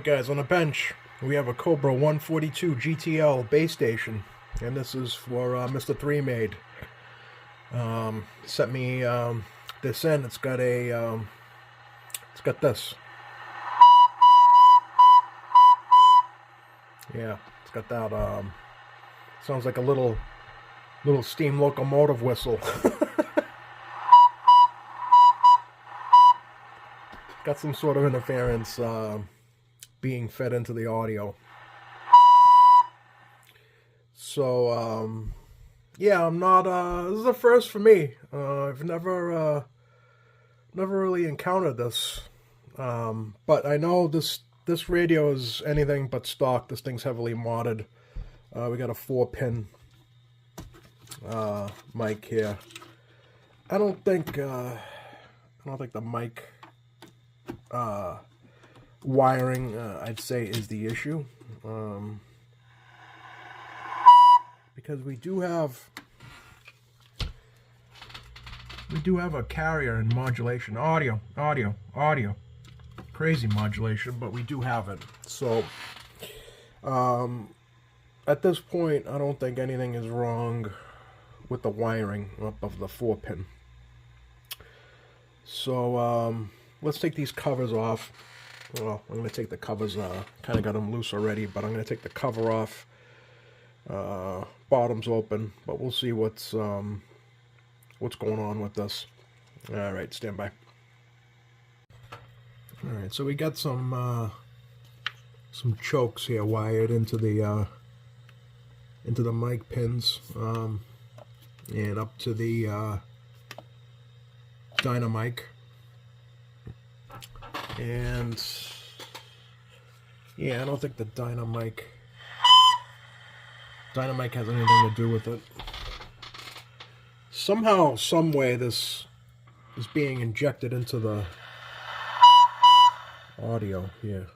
Alright guys, on the bench we have a Cobra 142 GTL base station, and this is for Mr. 3 Made. Sent me this in. It's got this. Yeah, it's got that sounds like a little steam locomotive whistle. Got some sort of interference being fed into the audio. So, yeah, I'm not, this is a first for me. I've never really encountered this. But I know this radio is anything but stock. This thing's heavily modded. We got a 4-pin mic here. I don't think the mic wiring, I'd say, is the issue, because we do have a carrier in modulation, audio, crazy modulation, but we do have it. So at this point, I don't think anything is wrong with the wiring up of the 4-pin. So let's take these covers off. Well, I'm going to take the covers, kind of got them loose already, but I'm going to take the cover off. Bottom's open, but we'll see what's going on with this. Alright, stand by. Alright, so we got some chokes here wired into the mic pins, and up to the Dynamic. And yeah, I don't think the Dynamic has anything to do with it. Somehow, some way, this is being injected into the audio here.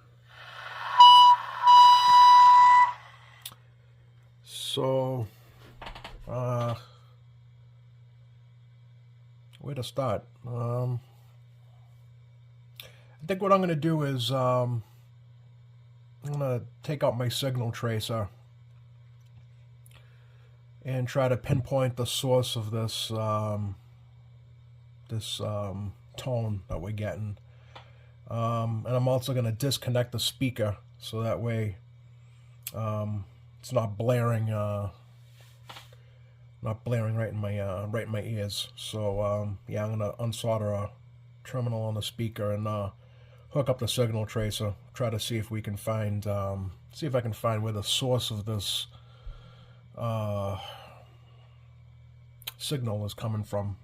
So, where to start? I think what I'm going to do is I'm going to take out my signal tracer and try to pinpoint the source of this tone that we're getting. And I'm also going to disconnect the speaker so that way it's not blaring right in my ears. So yeah, I'm going to unsolder a terminal on the speaker and hook up the signal tracer, try to see if we can find, see if I can find where the source of this signal is coming from.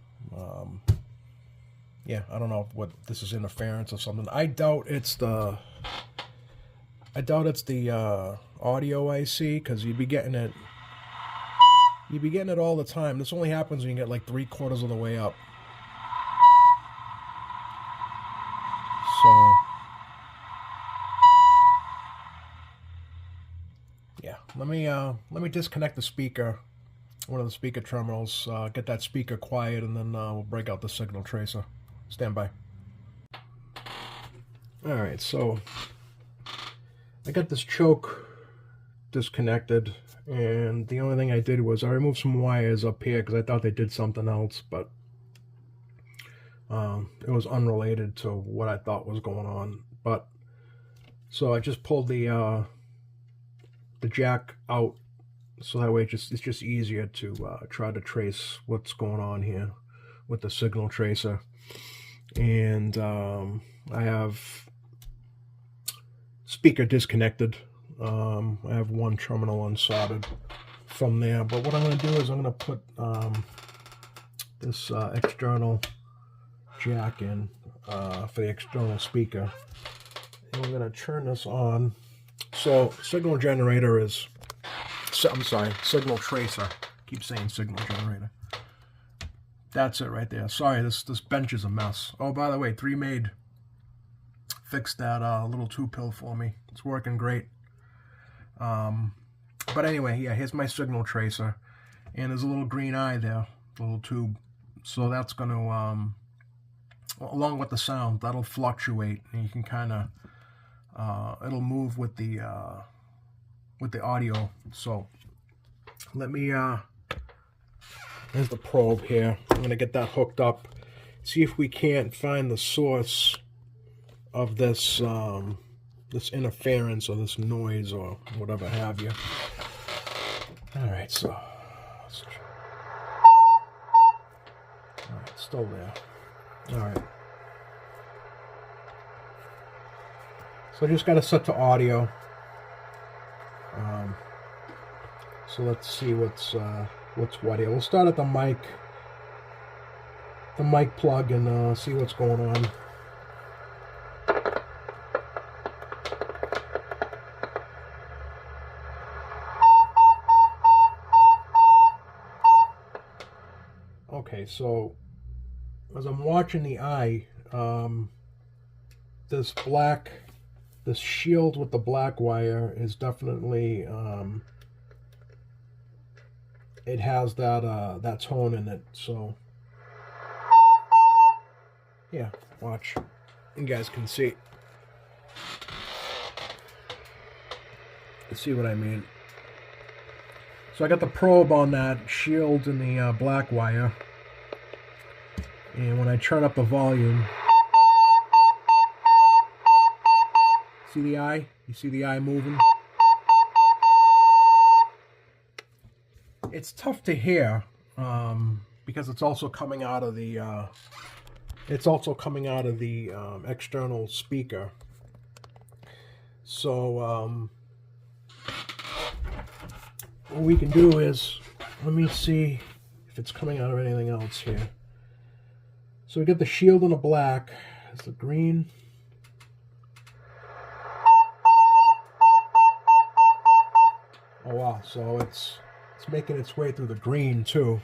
Yeah, I don't know what this is, interference or something. I doubt it's the audio IC, because you'd be getting it all the time. This only happens when you get like 3/4 of the way up. So yeah, let me disconnect the speaker, one of the speaker terminals, get that speaker quiet, and then we'll break out the signal tracer. Stand by. Alright, so I got this choke disconnected, and the only thing I did was I removed some wires up here because I thought they did something else, but it was unrelated to what I thought was going on. But so I just pulled the jack out, so that way it's just easier to try to trace what's going on here with the signal tracer. And I have speaker disconnected. I have one terminal unsoldered from there, but what I'm going to do is I'm going to put this external jack in for the external speaker, and we're going to turn this on. So signal generator is, I'm sorry, signal tracer. Keep saying signal generator. That's it right there. Sorry, this bench is a mess. Oh, by the way, 3 Made fixed that little 2-pill for me. It's working great. But anyway, yeah, here's my signal tracer, and there's a little green eye there, a little tube. So that's going to, along with the sound, that'll fluctuate, and you can kind of it'll move with the audio. So let me there's the probe here. I'm gonna get that hooked up, see if we can't find the source of this this interference or this noise or whatever have you. All right, so all right, still there. All right, so I just got to set to audio. So let's see what's what here. We'll start at the mic plug and see what's going on. Okay, so as I'm watching the eye, this shield with the black wire is definitely it has that tone in it. So yeah, watch. You guys can see. See what I mean? So I got the probe on that shield in the black wire, and when I turn up the volume, see the eye? You see the eye moving? It's tough to hear because it's also coming out of the external speaker. So what we can do is, let me see if it's coming out of anything else here. So we get the shield in the black. It's the green. Oh wow, so it's making its way through the green too.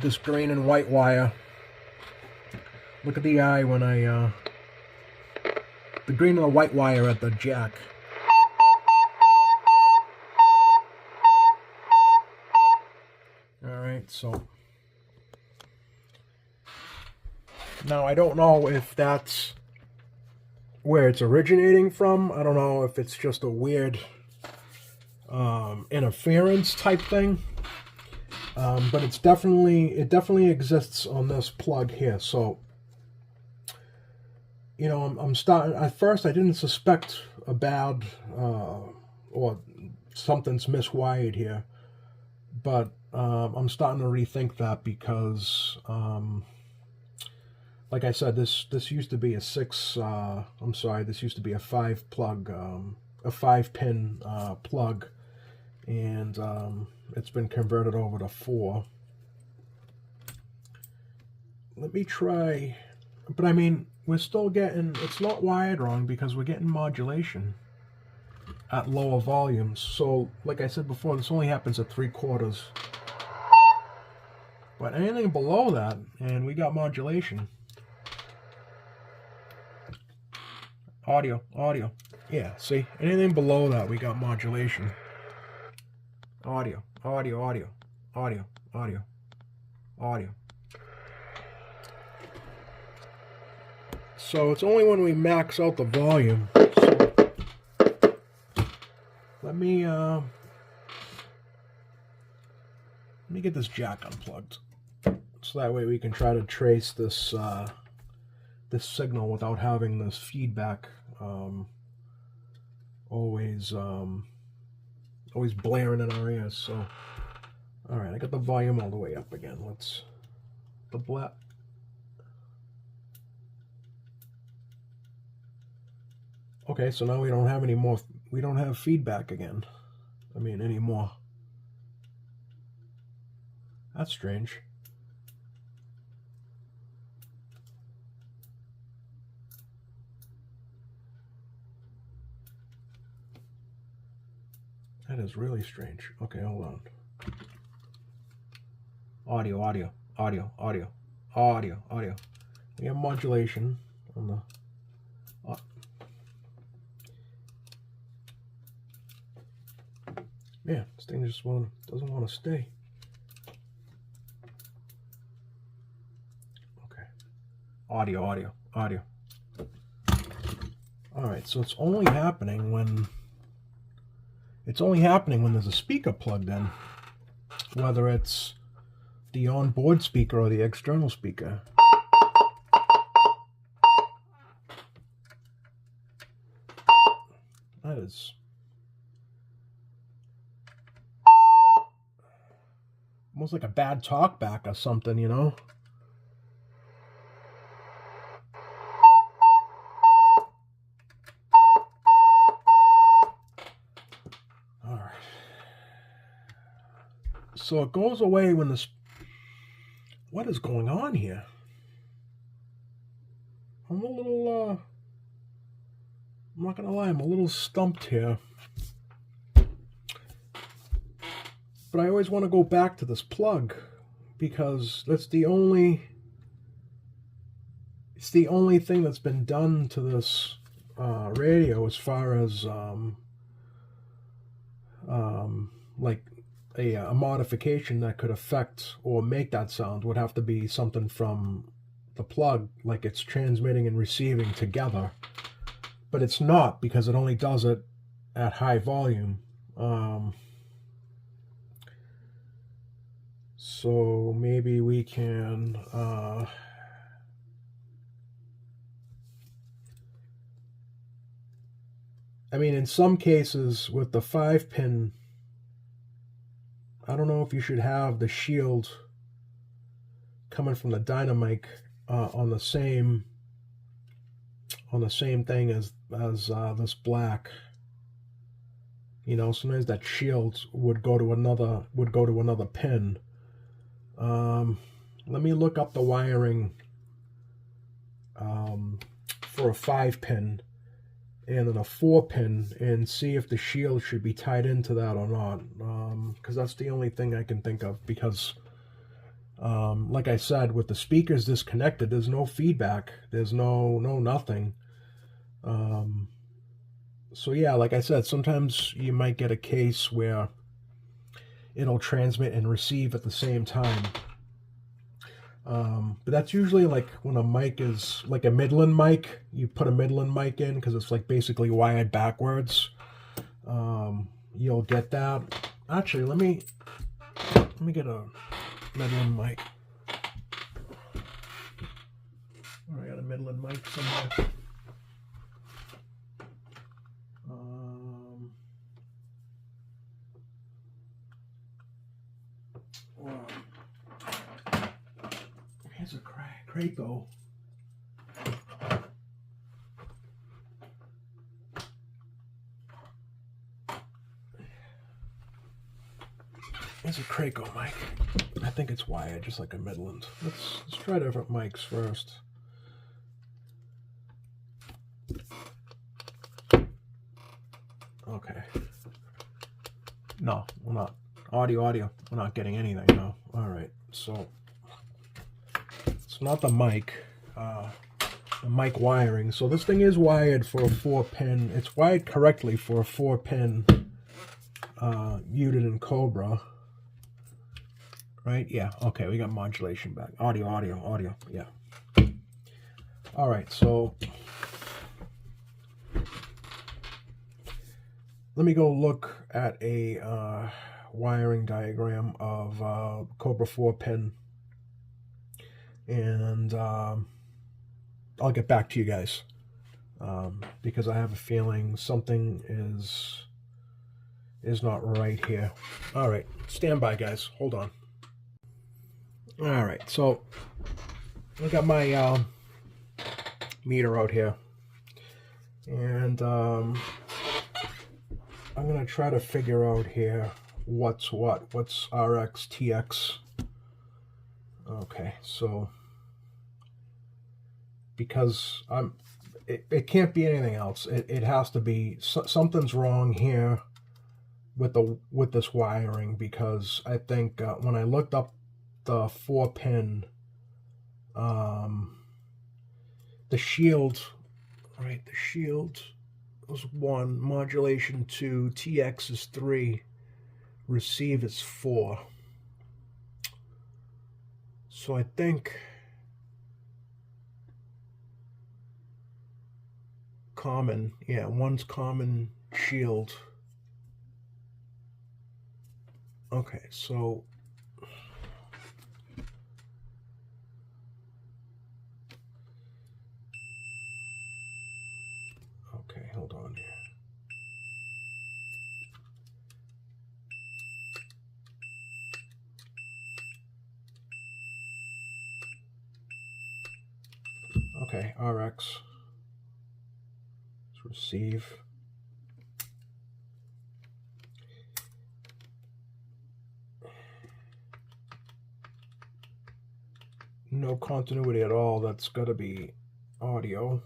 This green and white wire. Look at the eye when I the green and the white wire at the jack. Alright, so now I don't know if that's where it's originating from. I don't know if it's just a weird interference type thing. But it definitely exists on this plug here. So, you know, I'm starting. At first, I didn't suspect a bad or something's miswired here, but I'm starting to rethink that because, like I said, this used to be a this used to be a 5-pin plug, and it's been converted over to 4. Let me try, but I mean, we're still getting, it's not wired wrong because we're getting modulation at lower volumes. So, like I said before, this only happens at 3/4. But anything below that, and we got modulation. Audio. Yeah, see, anything below that, we got modulation. Audio. So it's only when we max out the volume. So let me get this jack unplugged, so that way we can try to trace this this signal without having this feedback always blaring in our ears. So, all right, I got the volume all the way up again. Let's Okay, so now we don't have any more. We don't have feedback again. I mean, anymore. That's strange. That is really strange. Okay, hold on. Audio. We have modulation on the. Man, this thing just doesn't want to stay. Okay. Audio, audio, audio. All right, so it's only happening when there's a speaker plugged in, whether it's the onboard speaker or the external speaker. That is almost like a bad talkback or something, you know? All right. So it goes away when this... What is going on here? I'm a little, I'm not gonna lie, I'm a little stumped here. But I always want to go back to this plug because that's the only... It's the only thing that's been done to this radio as far as like a modification that could affect or make that sound would have to be something from the plug, like it's transmitting and receiving together. But it's not, because it only does it at high volume. So maybe we can I mean, in some cases with the 5-pin, I don't know if you should have the shield coming from the dynamic on the same thing as this black. You know, sometimes that shield would go to another pin. Let me look up the wiring for a 5-pin and then a 4-pin and see if the shield should be tied into that or not, because that's the only thing I can think of, because like I said, with the speakers disconnected, there's no feedback, there's no nothing. So yeah, like I said, sometimes you might get a case where it'll transmit and receive at the same time. But that's usually like when a mic is like a Midland mic, you put a Midland mic in because it's like basically wired backwards. You'll get that. Actually, let me get a Midland mic. Oh, I got a Midland mic somewhere. Here's a crate though. Here's a Craco mic. I think it's wired just like a Midland. Let's try different mics first. Okay. No, we're not. Audio. We're not getting anything now. All right. So it's not the mic wiring. So this thing is wired for a 4-pin. It's wired correctly for a 4-pin unit in Cobra. Right? Yeah. Okay, we got modulation back. Audio. Yeah. All right, so let me go look at a wiring diagram of Cobra 4-pin, and I'll get back to you guys because I have a feeling something is not right here. All right, stand by, guys. Hold on. All right, so I got my meter out here, and I'm gonna try to figure out here what's RX, TX. Okay, so because it can't be anything else. It has to be something's wrong here with this wiring, because I think when I looked up the 4-pin, the shield, right? The shield was 1, modulation 2, TX is 3, receive is 4. So I think common. Yeah, one's common shield. Okay, so okay, hold on here. Okay, RX. Let's receive. No continuity at all. That's got to be audio.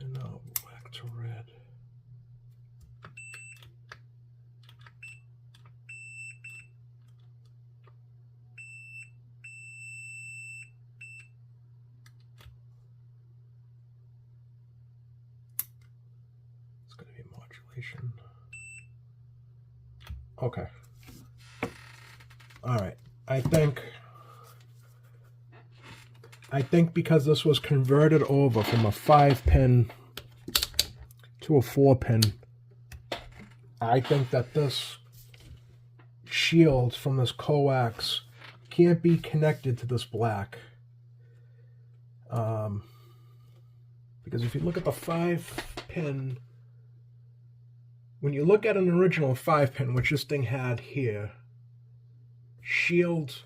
And now back to red. It's going to be modulation. Okay. All right. I think because this was converted over from a 5-pin to a 4-pin, I think that this shield from this coax can't be connected to this black. Because if you look at the 5-pin, when you look at an original 5-pin, which this thing had here, shield,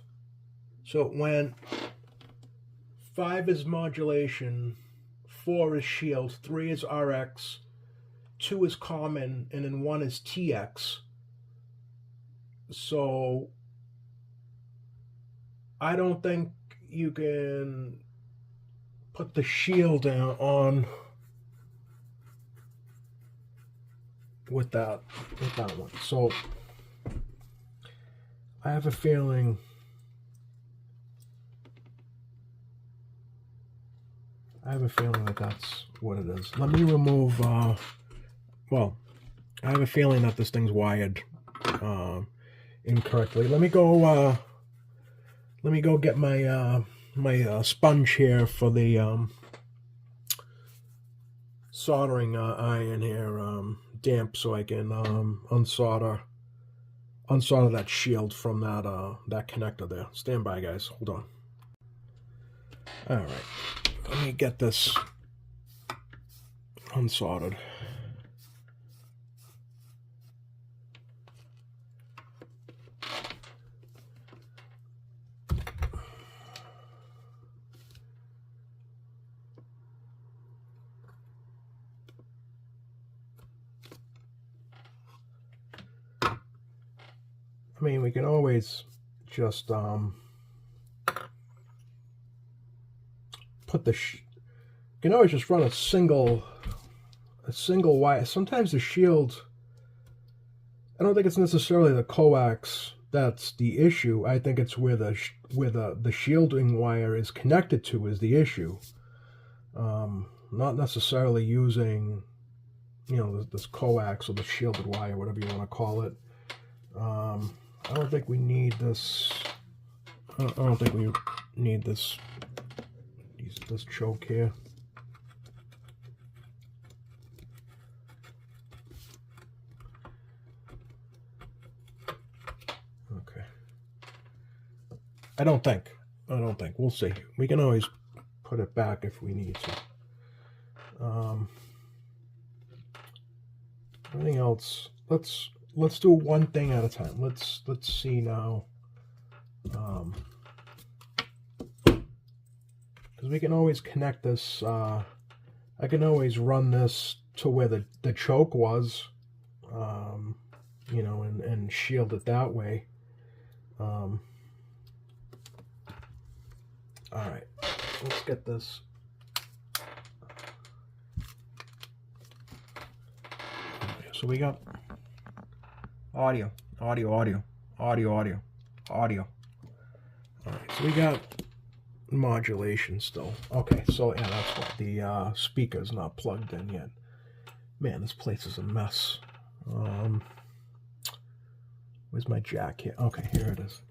so it went 5 is modulation, 4 is shield, 3 is RX, 2 is common, and then 1 is TX. So I don't think you can put the shield down on with that one. So I have a feeling that that's what it is. Let me remove well, I have a feeling that this thing's wired incorrectly. Let me go get my my sponge here for the soldering iron here damp, so I can unsolder that shield from that connector there. Stand by, guys. Hold on. All right. Let me get this unsoldered. I mean, we can always just put the you can always just run a single wire. Sometimes the shield, I don't think it's necessarily the coax that's the issue. I think it's where the shielding wire is connected to is the issue. Not necessarily using, you know, this coax or the shielded wire, whatever you want to call it. I don't think we need this. I don't think we need this choke here. Okay. I don't think. We'll see. We can always put it back if we need to. Anything else? Let's do one thing at a time. Let's see now. Because we can always connect this. I can always run this to where the choke was, you know, and shield it that way. All right, let's get this. So we got audio. All right, so we got modulation still. Okay, so yeah, that's what the speaker's not plugged in yet. Man, this place is a mess. Where's my jack here? Okay, here it is.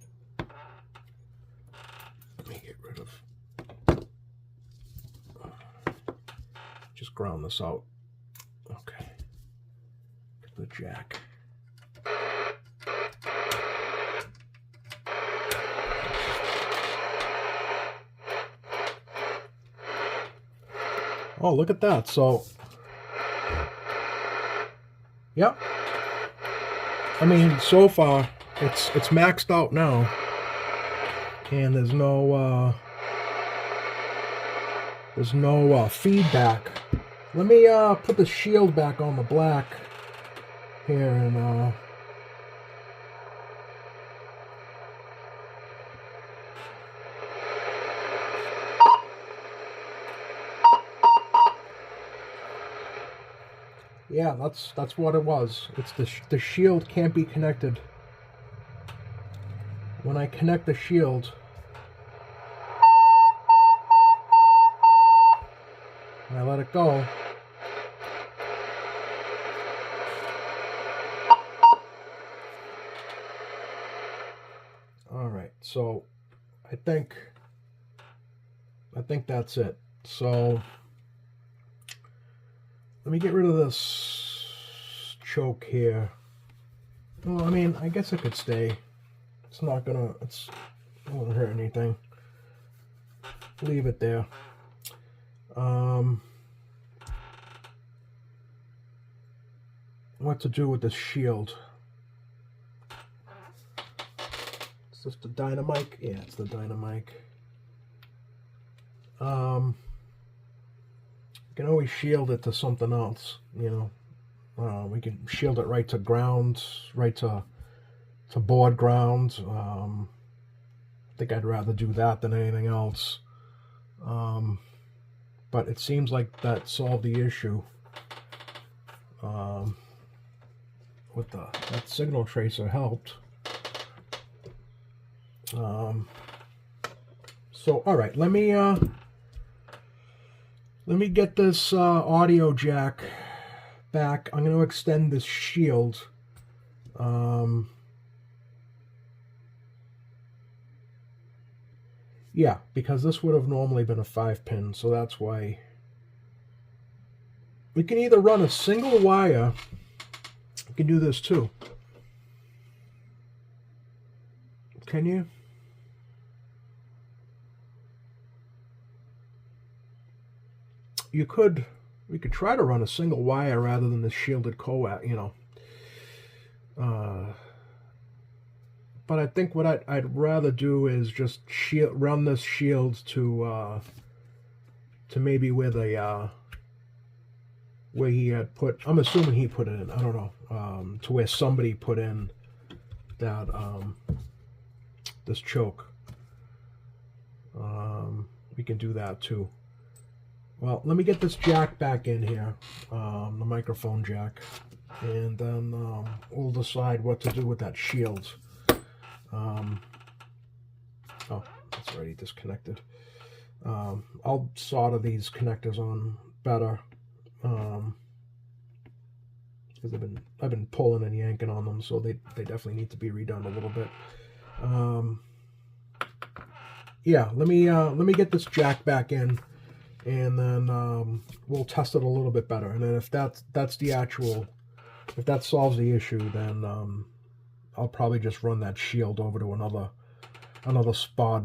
Let me get rid of ground this out. Okay. Get the jack. Oh, look at that. So, yep. I mean, so far, it's maxed out now. And there's no feedback. Let me put the shield back on the black here and yeah, that's what it was. It's the shield can't be connected. When I connect the shield, and I let it go, all right. So I think that's it. So let me get rid of this choke here. Well, I mean, I guess it could stay. It's not gonna, it won't hurt anything. Leave it there. What to do with this shield? Is this the dynamite? Yeah, it's the dynamite. You can always shield it to something else, you know. We can shield it right to ground, right to board ground. I think I'd rather do that than anything else. But it seems like that solved the issue. With that signal tracer helped. So all right, let me get this audio jack back. I'm going to extend this shield. Yeah, because this would have normally been a 5-pin, so that's why. We can either run a single wire. You can do this too. Can you? We could try to run a single wire rather than the shielded coax, you know. But I think what I'd rather do is just run this shield to maybe where the where he had put. I'm assuming he put it in. I don't know. To where somebody put in that this choke. We can do that too. Well, let me get this jack back in here, the microphone jack, and then we'll decide what to do with that shield. Oh, it's already disconnected. I'll solder these connectors on better, because I've been pulling and yanking on them, so they definitely need to be redone a little bit. Yeah, let me get this jack back in, and then we'll test it a little bit better. And then if that's the actual, if that solves the issue, then I'll probably just run that shield over to another spot,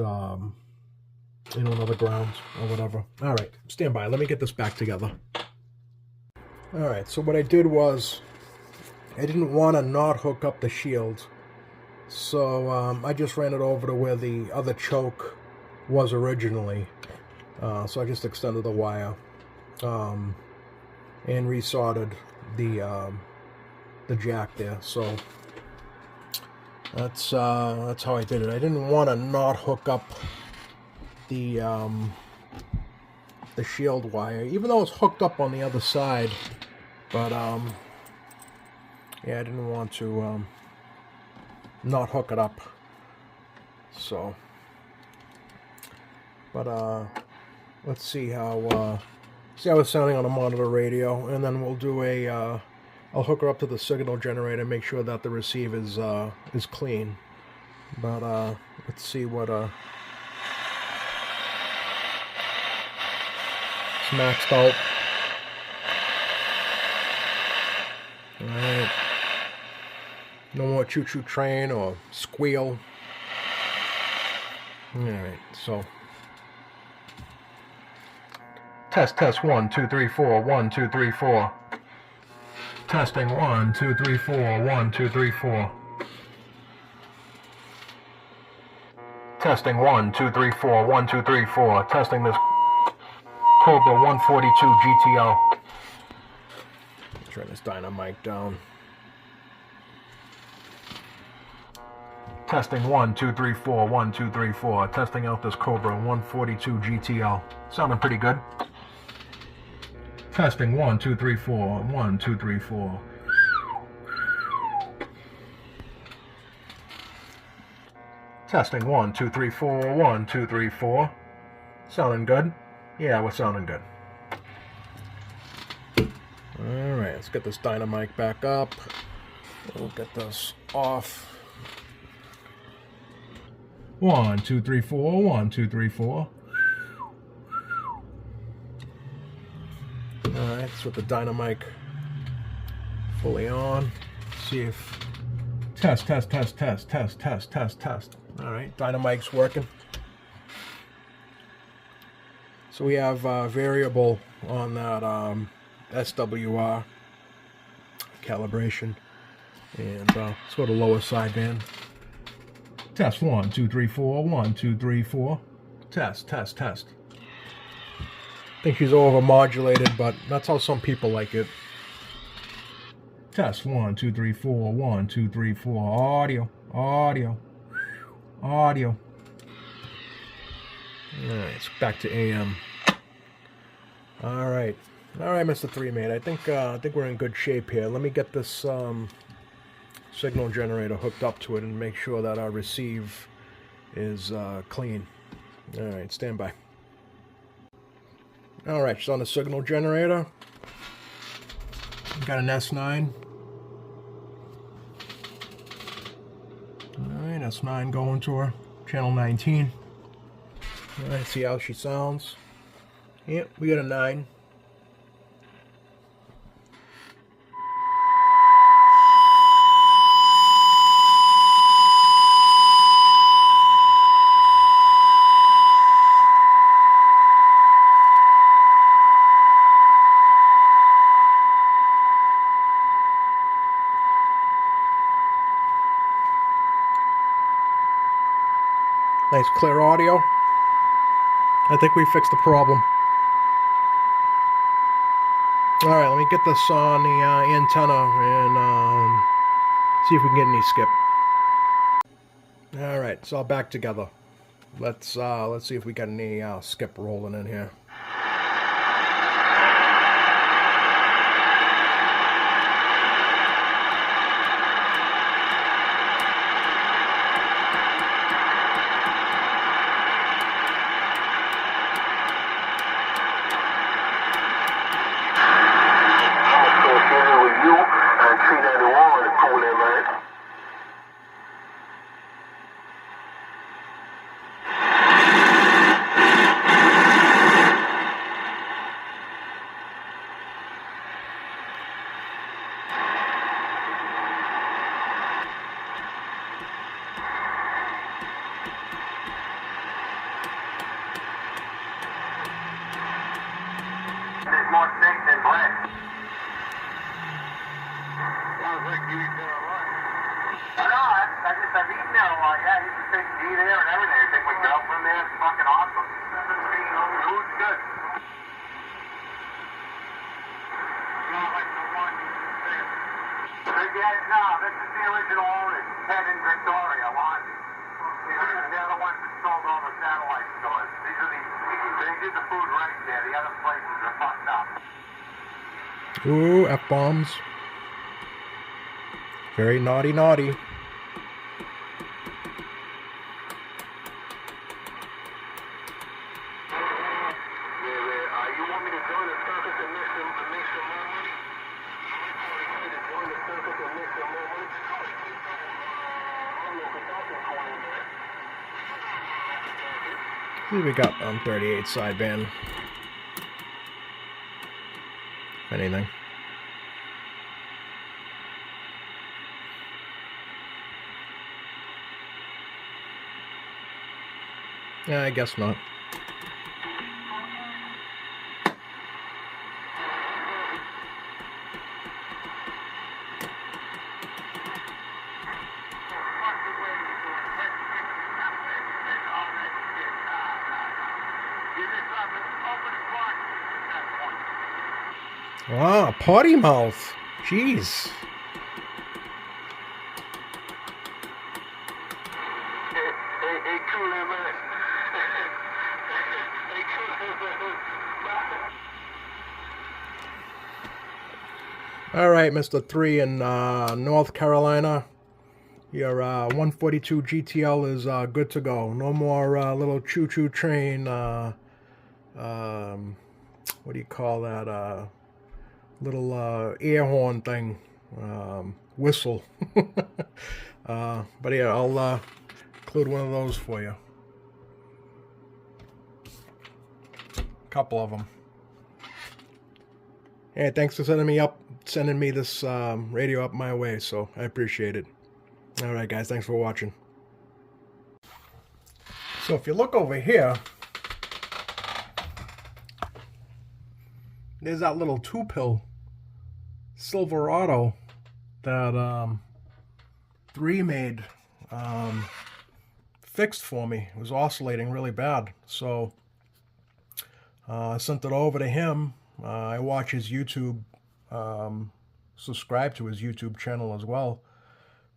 you know, another ground or whatever. All right, stand by. Let me get this back together. All right, so what I did was I didn't want to not hook up the shield, so I just ran it over to where the other choke was originally. So I just extended the wire and resoldered the jack there. So that's how I did it. I didn't want to not hook up the shield wire, even though it's hooked up on the other side. But yeah, I didn't want to not hook it up. So, but let's see how it's sounding on a monitor radio, and then we'll do I'll hook her up to the signal generator, make sure that the receive is clean. But let's see what it's maxed out. No more choo-choo train or squeal. Alright, so test 1 2 3 4 1 2 3 4. Testing 1 2 3 4 1 2 3 4. Testing 1 2 3 4 1 2 3 4. Testing this Cobra 142 GTL. Turn this dynamite down. Testing 1 2 3 4 1 2 3 4. Testing out this Cobra 142 GTL. Sounding pretty good. Testing 1 2 3 4 1 2 3 4. Testing 1 2 3 4 1 2 3 4. Sounding good. Yeah, we're sounding good. Alright, let's get this dynamite back up. We'll get this off. 1 2 3 4 1 2 3 4. Alright, let's put the dynamic fully on. See if test. Alright, dynamic's working. So we have variable on that SWR calibration, and let's go to lower sideband. Test 1 2 3 4 1 2 3 4. Test. I think she's over-modulated, but that's how some people like it. Test 1 2 3 4 1 2 3 4. Audio. Alright, it's back to AM. Alright, Mr. 3-Mate. I think we're in good shape here. Let me get this signal generator hooked up to it and make sure that our receive is clean. Alright, stand by. Alright, she's on the signal generator. Got an S9. Alright, S9 going to her. Channel 19. Alright, see how she sounds. Yep, we got a 9. Nice clear audio. I think we fixed the problem. Alright, let me get this on the antenna and see if we can get any skip. Alright, it's all back together. Let's see if we got any skip rolling in here. More steak than bread. Sounds like you eat there a lot. No, I've eaten there a lot. Yeah, I used to take tea there and everything. I take my girlfriend there. It's fucking awesome. Food's good. Not like the one there. No, this is the original owner. Ted in Victoria, Lodge. They're the ones that sold all the satellite stores. They did the food right there. The other places are fucked up. Ooh, F-bombs. Very naughty. You want me to join the circus and make some more money? Join the circus and make some more money? What do we got on 38 sideband? Anything. Yeah, I guess not. Ah, potty mouth. Jeez. All right, Mr. 3 in North Carolina. Your 142 GTL is good to go. No more little choo-choo train. What do you call that? Little air horn thing. Whistle. But yeah, I'll include one of those for you. A couple of them. Hey, thanks for sending me this radio up my way, so I appreciate it. All right, guys, thanks for watching. So if you look over here, there's that little 2-pill Silverado that 3 made, fixed for me. It was oscillating really bad, so I sent it over to him. I watch his YouTube, subscribe to his YouTube channel as well.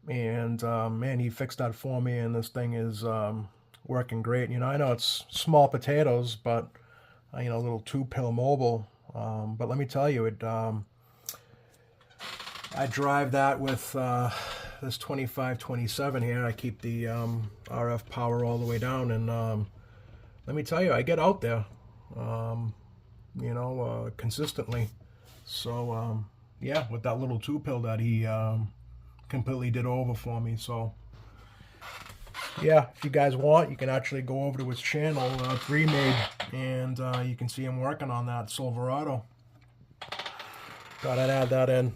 And man, he fixed that for me, and this thing is working great. You know, I know it's small potatoes, but you know, a little 2-pill mobile. But let me tell you, it. I drive that with this 2527 here. I keep the RF power all the way down, and let me tell you, I get out there, you know, consistently. So yeah, with that little 2-pill that he completely did over for me. So yeah, if you guys want, you can actually go over to his channel, 3 Made, and you can see him working on that Silverado. Thought I'd add that in.